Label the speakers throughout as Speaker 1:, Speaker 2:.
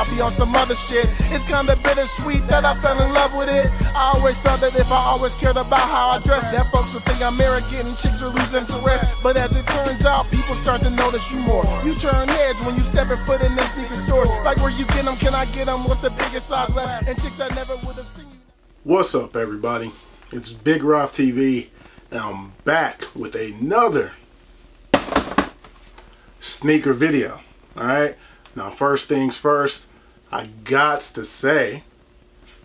Speaker 1: I'll be on some other shit. It's kinda bittersweet that I fell in love with it. I always thought that if I always cared about how I dress, that folks would think I'm arrogant and chicks would lose interest. But as it turns out, people start to notice you more. You turn heads when you step foot in them sneaker stores. Like where you get them, can I get them? What's the biggest size left? And chicks that never would have seen you.
Speaker 2: What's up, everybody? It's Big Roth TV, and I'm back with another sneaker video. Alright, now first things first, I got to say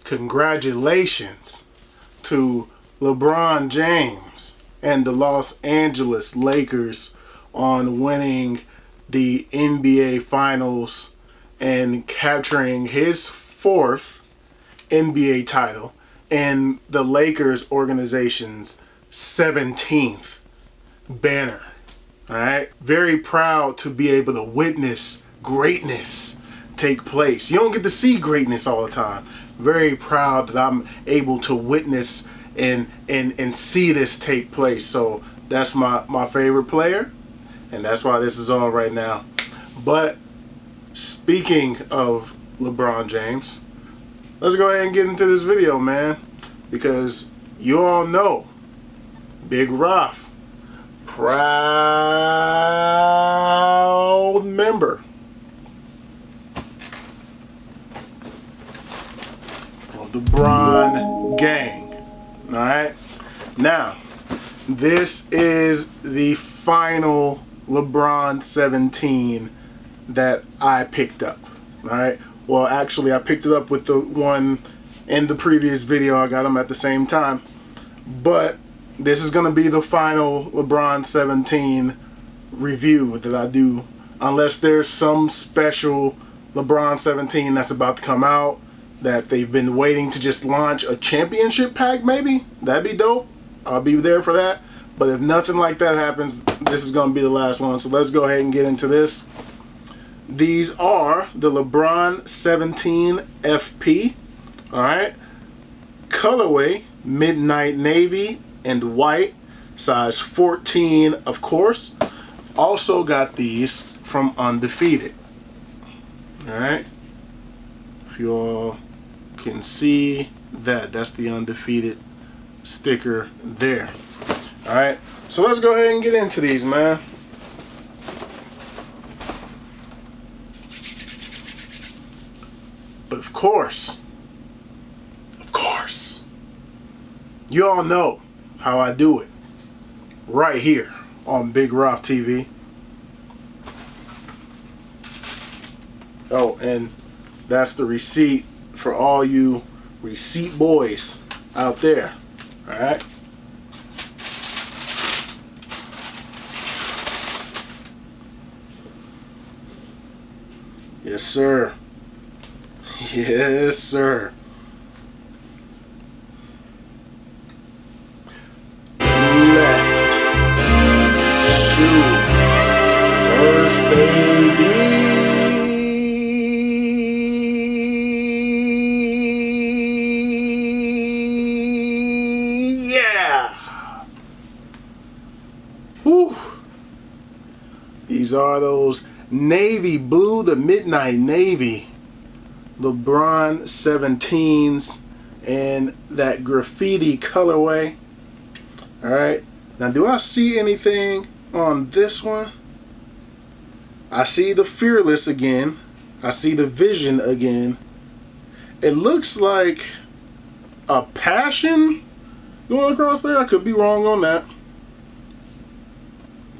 Speaker 2: congratulations to LeBron James and the Los Angeles Lakers on winning the NBA Finals and capturing his fourth NBA title and the Lakers organization's 17th banner. Alright, very proud to be able to witness greatness take place. You don't get to see greatness all the time. Very proud that I'm able to witness and see this take place. So that's my favorite player, and that's why this is on right now. But speaking of LeBron James, let's go ahead and get into this video, man, because you all know Big Roth, proud member of the Bron gang. Alright, now this is the final LeBron 17 that I picked up. Alright, well, actually I picked it up with the one in the previous video. I got them at the same time, but this is going to be the final LeBron 17 review that I do, unless there's some special LeBron 17 that's about to come out that they've been waiting to just launch a championship pack. Maybe that'd be dope. I'll be there for that. But if nothing like that happens, this is going to be the last one. So let's go ahead and get into this. These are the LeBron 17 FP. Alright, colorway midnight navy and white, size 14, of course. Also got these from Undefeated. Alright, if you all can see that, that's the Undefeated sticker there. Alright, so let's go ahead and get into these, man. But of course, you all know how I do it right here on Big Roth TV. Oh, and that's the receipt for all you receipt boys out there. Alright, yes sir, yes sir. First, baby. Yeah. Whew. These are those navy blue, the midnight navy LeBron 17s and that graffiti colorway. All right. Now, do I see anything on this one? I see the Fearless again. I see the Vision again. It looks like a Passion going across there. I could be wrong on that.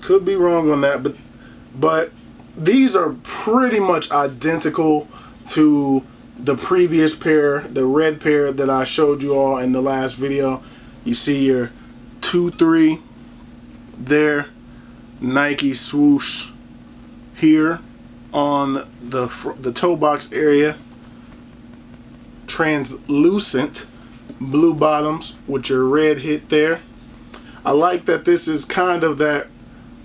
Speaker 2: Could be wrong on that, but these are pretty much identical to the previous pair, the red pair that I showed you all in the last video. You see your 2-3 there, Nike swoosh here on the toe box area, translucent blue bottoms with your red hit there. I like that this is kind of that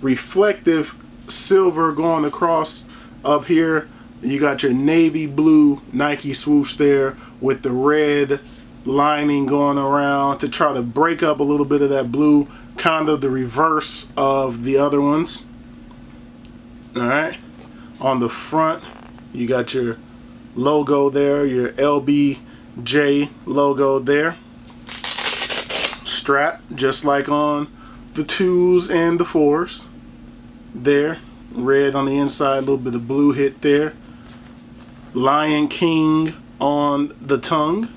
Speaker 2: reflective silver going across up here. You got your navy blue Nike swoosh there with the red lining going around to try to break up a little bit of that blue, kind of the reverse of the other ones. Alright, on the front you got your logo there, your LBJ logo there. Strap, just like on the 2s and the 4s. There, red on the inside, a little bit of blue hit there. Lion King on the tongue.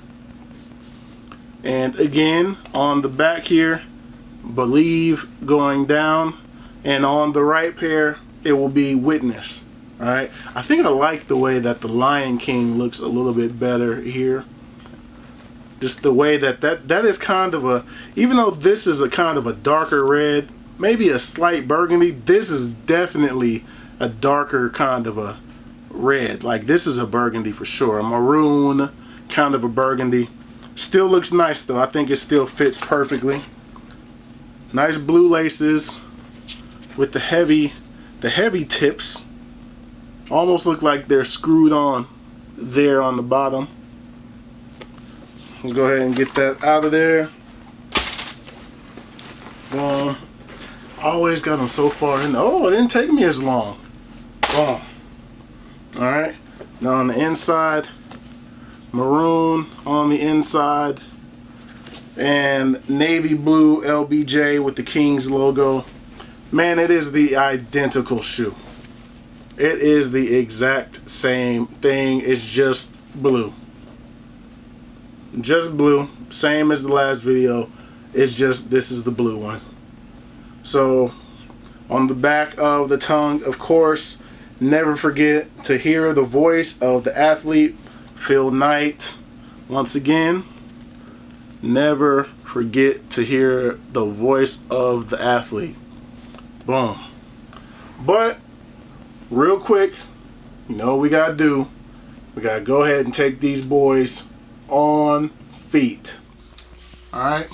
Speaker 2: And again, on the back here, believe going down. And on the right pair, it will be witness. Alright, I think I like the way that the Lion King looks a little bit better here. Just the way that is kind of a, even though this is a kind of a darker red, maybe a slight burgundy, this is definitely a darker kind of a red. Like this is a burgundy for sure. A maroon, kind of a burgundy. Still looks nice though. I think it still fits perfectly. Nice blue laces with the heavy tips. Almost look like they're screwed on there on the bottom. Let's go ahead and get that out of there. Boom. Always got them so far in. Oh, it didn't take me as long. Boom. Alright. Now on the inside, maroon on the inside. And navy blue LBJ with the Kings logo. Man, it is the identical shoe. It is the exact same thing. It's just blue. Just blue. Same as the last video. It's just this is the blue one. So on the back of the tongue, of course, never forget to hear the voice of the athlete, Phil Knight. Once again, never forget to hear the voice of the athlete. Boom. But real quick, you know what we gotta do? We gotta go ahead and take these boys on feet. Alright,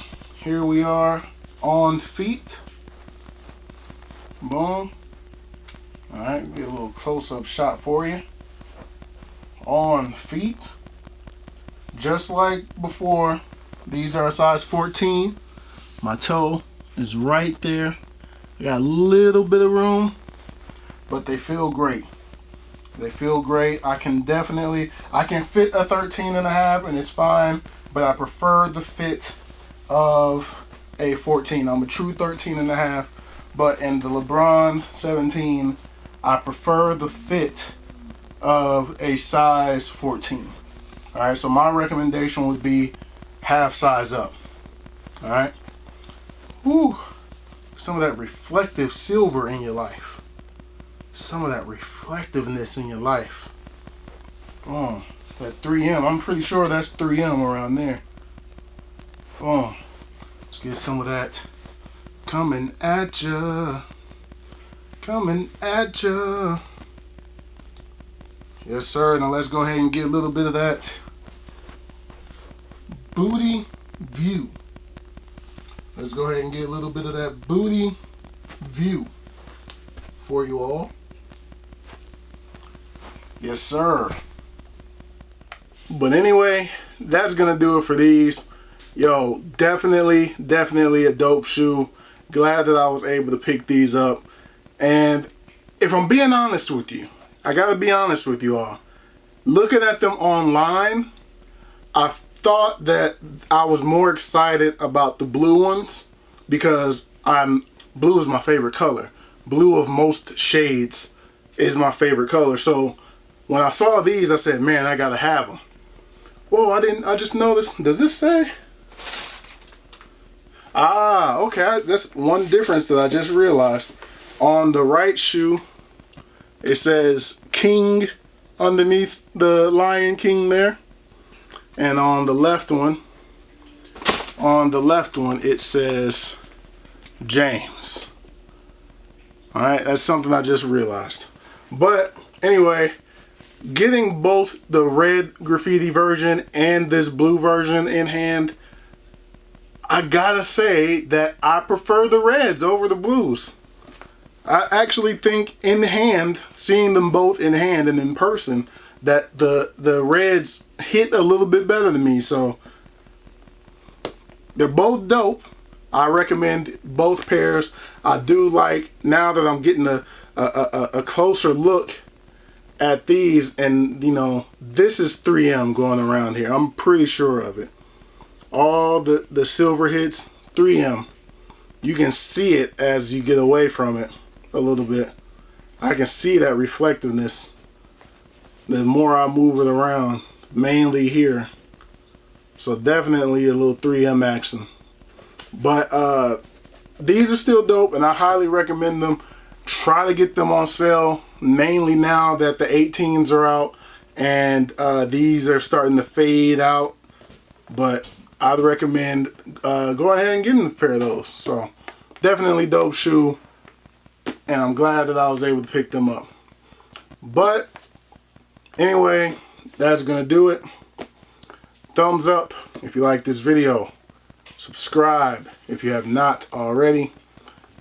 Speaker 2: here we are on feet. Boom. Alright, get a little close-up shot for you. On feet. Just like before, these are a size 14. My toe is right there. I got a little bit of room, but they feel great. They feel great. I can fit a 13 and a half and it's fine, but I prefer the fit of a 14. I'm a true 13 and a half, but in the LeBron 17, I prefer the fit of a size 14. All right, so my recommendation would be half size up. All right. Whew. Some of that reflective silver in your life. Some of that reflectiveness in your life. Boom. That 3M. I'm pretty sure that's 3M around there. Boom. Let's get some of that coming at ya. Coming at ya. Yes, sir. Now let's go ahead and get a little bit of that booty view. Let's go ahead and get a little bit of that booty view for you all. Yes, sir. But anyway, that's gonna do it for these. Yo, definitely a dope shoe. Glad that I was able to pick these up. And if I'm being honest with you, I gotta be honest with you all. Looking at them online, I thought that I was more excited about the blue ones because blue is my favorite color. Blue of most shades is my favorite color. So when I saw these, I said, man, I gotta have them. Whoa, I just noticed, does this say? Ah, okay, that's one difference that I just realized. On the right shoe, it says King underneath the Lion King there. And on the left one, it says James. Alright, that's something I just realized. But anyway, getting both the red graffiti version and this blue version in hand, I gotta say that I prefer the reds over the blues. I actually think in hand, seeing them both in hand and in person, that the reds hit a little bit better than me. So they're both dope. I recommend both pairs. I do like, now that I'm getting a closer look at these, and you know, this is 3M going around here. I'm pretty sure of it. All the silver hits, 3M. You can see it as you get away from it a little bit. I can see that reflectiveness the more I move it around, mainly here. So definitely a little 3M action. But these are still dope, and I highly recommend them. Try to get them on sale, mainly now that the 18s are out and these are starting to fade out. But I'd recommend go ahead and getting a pair of those. So definitely dope shoe, and I'm glad that I was able to pick them up. But anyway, that's gonna do it. Thumbs up if you like this video. Subscribe if you have not already.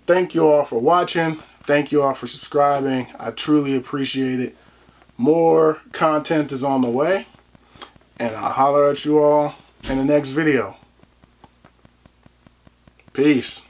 Speaker 2: Thank you all for watching. Thank you all for subscribing. I truly appreciate it. More content is on the way, and I'll holler at you all in the next video. Peace.